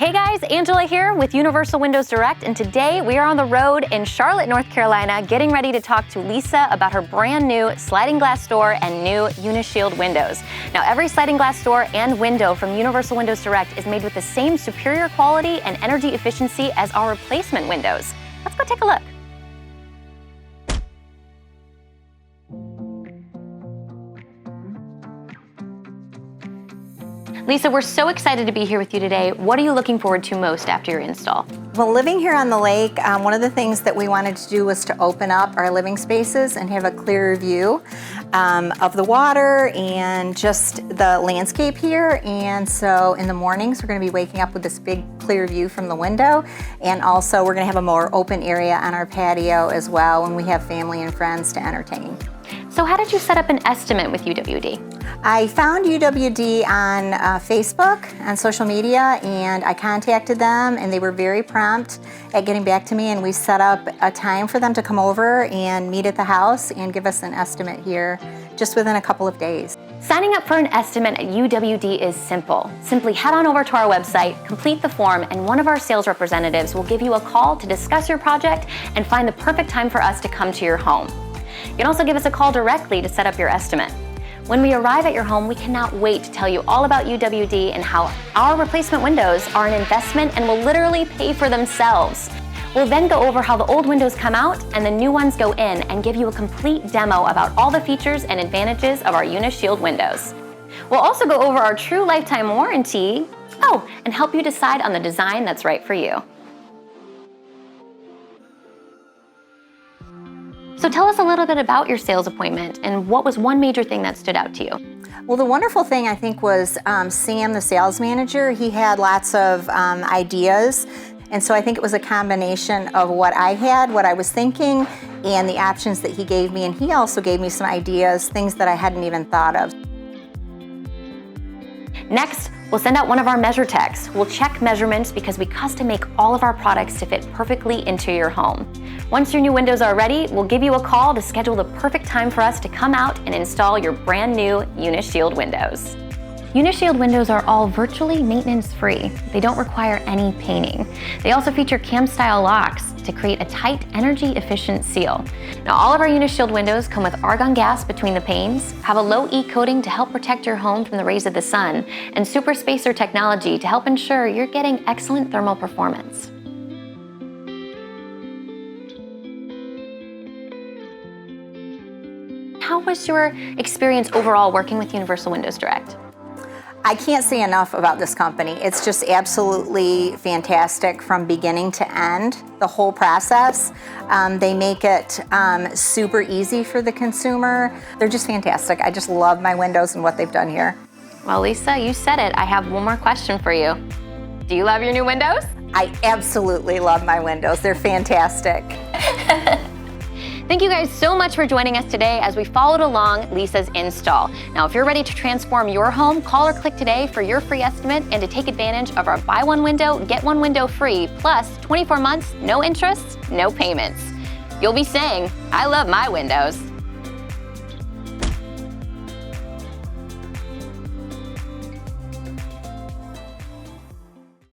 Hey guys, Angela here with Universal Windows Direct, and today we are on the road in Charlotte, North Carolina, getting ready to talk to Lisa about her brand new sliding glass door and new UniShield windows. Now, every sliding glass door and window from Universal Windows Direct is made with the same superior quality and energy efficiency as our replacement windows. Let's go take a look. Lisa, we're so excited to be here with you today. What are you looking forward to most after your install? Well, living here on the lake, one of the things that we wanted to do was to open up our living spaces and have a clearer view of the water and just the landscape here. And so in the mornings, we're going to be waking up with this big clear view from the window. And also we're going to have a more open area on our patio as well when we have family and friends to entertain. So how did you set up an estimate with UWD? I found UWD on Facebook, on social media, and I contacted them, and they were very prompt at getting back to me, and we set up a time for them to come over and meet at the house and give us an estimate here just within a couple of days. Signing up for an estimate at UWD is simple. Simply head on over to our website, complete the form, and one of our sales representatives will give you a call to discuss your project and find the perfect time for us to come to your home. You can also give us a call directly to set up your estimate. When we arrive at your home, we cannot wait to tell you all about UWD and how our replacement windows are an investment and will literally pay for themselves. We'll then go over how the old windows come out and the new ones go in and give you a complete demo about all the features and advantages of our UniShield windows. We'll also go over our true lifetime warranty, and help you decide on the design that's right for you. So tell us a little bit about your sales appointment and what was one major thing that stood out to you? Well, the wonderful thing I think was Sam, the sales manager. He had lots of ideas, and so I think it was a combination of what I had, what I was thinking, and the options that he gave me, and he also gave me some ideas, things that I hadn't even thought of. Next, we'll send out one of our measure techs. We'll check measurements because we custom make all of our products to fit perfectly into your home. Once your new windows are ready, we'll give you a call to schedule the perfect time for us to come out and install your brand new UniShield windows. UniShield windows are all virtually maintenance-free. They don't require any painting. They also feature cam-style locks to create a tight, energy-efficient seal. Now, all of our UniShield windows come with argon gas between the panes, have a low E coating to help protect your home from the rays of the sun, and super spacer technology to help ensure you're getting excellent thermal performance. How was your experience overall working with Universal Windows Direct? I can't say enough about this company. It's just absolutely fantastic from beginning to end, the whole process. They make it super easy for the consumer. They're just fantastic. I just love my windows and what they've done here. Well, Lisa, you said it. I have one more question for you. Do you love your new windows? I absolutely love my windows. They're fantastic. Thank you guys so much for joining us today as we followed along Lisa's install. Now, if you're ready to transform your home, call or click today for your free estimate and to take advantage of our buy one window, get one window free, plus 24 months, no interest, no payments. You'll be saying, I love my windows.